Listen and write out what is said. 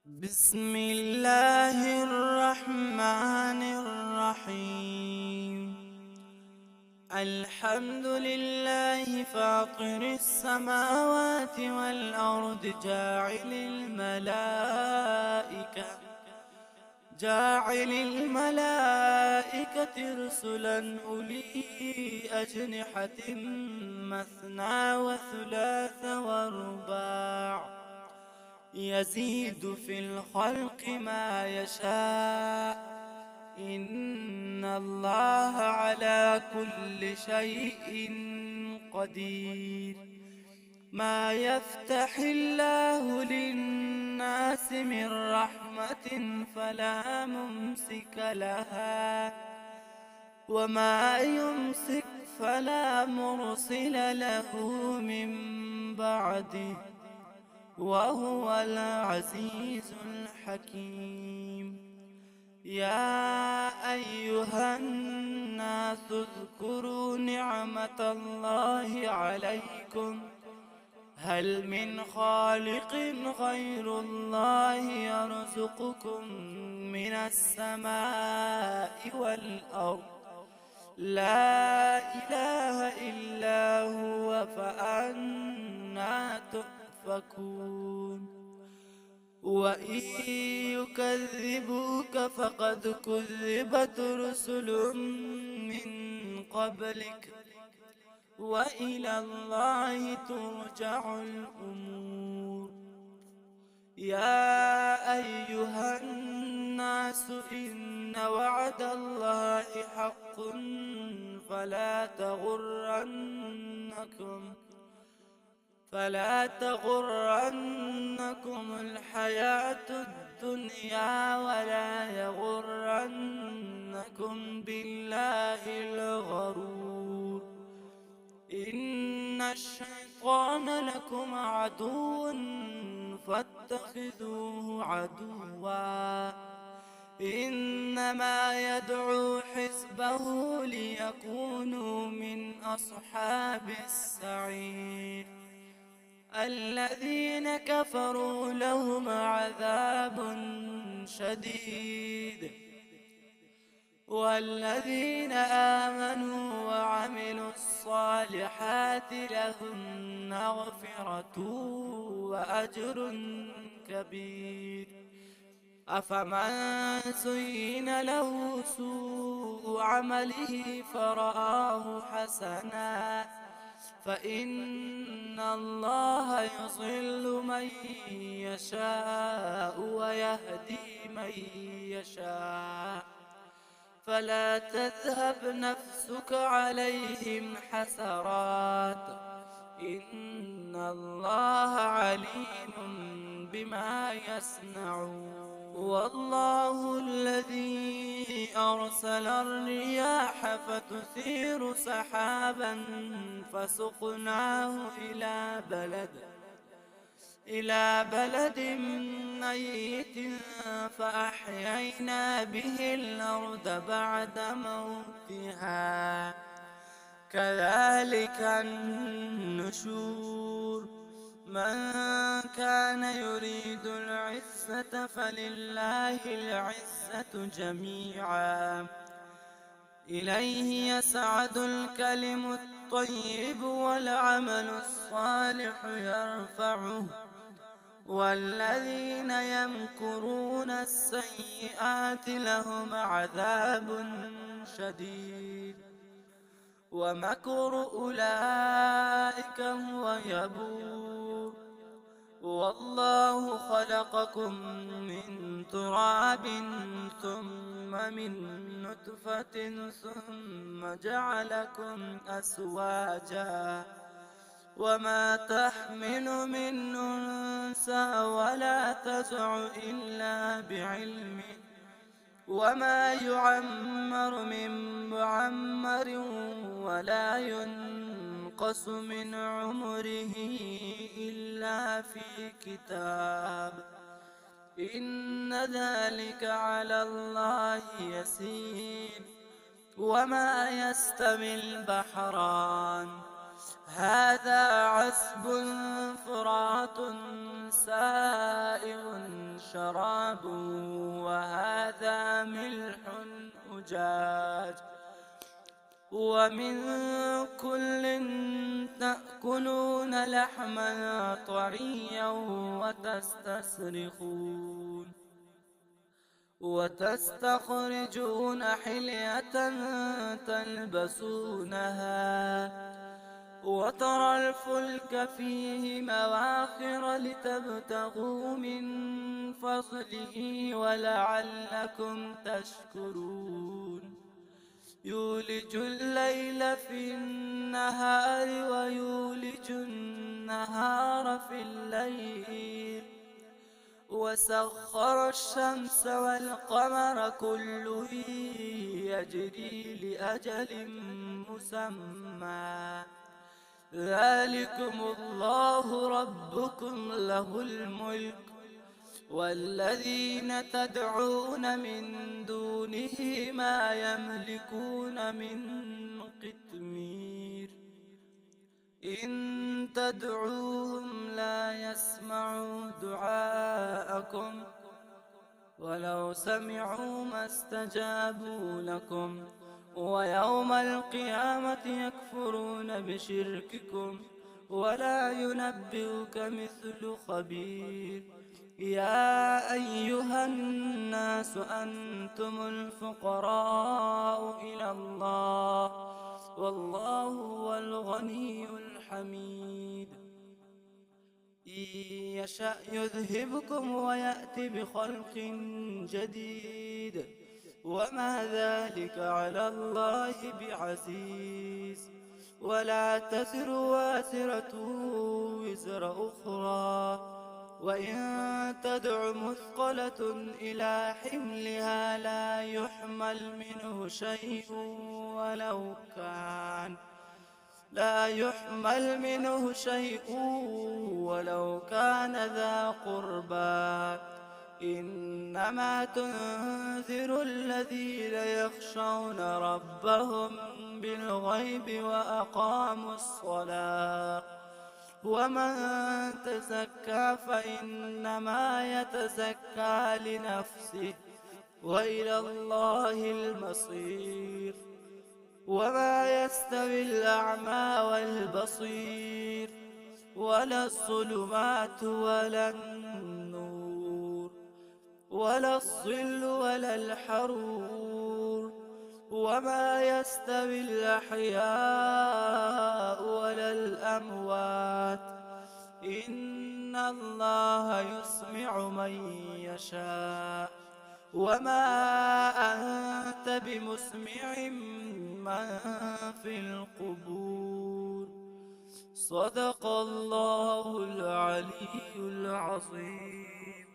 بسم الله الرحمن الرحيم. الحمد لله فاطر السماوات والأرض جاعل الملائكة رسلا أولي أجنحة مثنى وثلاث ورباع يزيد في الخلق ما يشاء إن الله على كل شيء قدير. ما يفتح الله للناس من رحمة فلا ممسك لها وما يمسك فلا مرسل له من بعده وهو العزيز الحكيم. يا أيها الناس اذكروا نعمة الله عليكم هل من خالق غير الله يرزقكم من السماء والأرض لا إله إلا هو فأنى تؤفكون. وإن يكذبوك فقد كذبت رسل من قبلك وإلى الله ترجع الأمور. يا أيها الناس إن وعد الله حق فلا تغرنكم الحياة الدنيا ولا يغرنكم بالله الغرور. إن الشيطان لكم عدو فاتخذوه عدوا إنما يدعو حزبه ليكونوا من أصحاب السعير. الذين كفروا لهم عذاب شديد والذين آمنوا وعملوا الصالحات لهم مغفرة وأجر كبير. أفمن زين له سوء عمله فرآه حسنا فإن الله يضل من يشاء ويهدي من يشاء فلا تذهب نفسك عليهم حسرات إن الله عليم بما يصنعون. والله الذي أرسل الرياح فتثير سحابا فسقناه إلى بلد ميت فأحيينا به الأرض بعد موتها كذلك النشور. من كان يريد العزة فلله العزة جميعا إليه يسعد الكلم الطيب والعمل الصالح يرفعه والذين يمكرون السيئات لهم عذاب شديد ومكر أولئك هو يبور. والله خلقكم من تراب ثم من نطفة ثم جعلكم أزواجا وما تحمل من أنثى ولا تضع إلا بعلمه وما يعمر من معمر ولا ينقص من عمره إلا في كتاب إن ذلك على الله يسير. وما يستوي البحران هذا عذب فرات سائغ شراب وهذا ملح أجاج. ومن كل تأكلون لحما طريا وتستخرجون حلية تلبسونها وترى الفلك فيه مواخر لتبتغوا من فضله ولعلكم تشكرون. يولج الليل في النهار ويولج النهار في الليل وسخر الشمس والقمر كل يجري لأجل مسمى ذلكم الله ربكم له الملك والذين تدعون من دونه ما يملكون من قطمير إن تدعوهم لا يسمعوا دعاءكم ولو سمعوا ما استجابوا لكم ويوم القيامة يكفرون بشرككم ولا ينبئك مثل خبير. يا أيها الناس أنتم الفقراء إلى الله والله هو الغني الحميد. إن يشأ يذهبكم ويأتي بخلق جديد وما ذلك على الله بعزيز. ولا تزر وازرة وزر أخرى وإن تدع مثقلة إلى حملها لا يحمل منه شيء ولو كان ذا قربى إنما تنذر الذين يخشون ربهم بالغيب وأقاموا الصلاة ومن تزكى فإنما يتزكى لنفسه وإلى الله المصير. وما يستوي الأعمى والبصير ولا الظلمات ولا النور ولا الظل ولا الحرور وما يستوي الأحياء ولا الأموات إن الله يسمع من يشاء وما أنت بمسمع من في القبور. صدق الله العلي العظيم.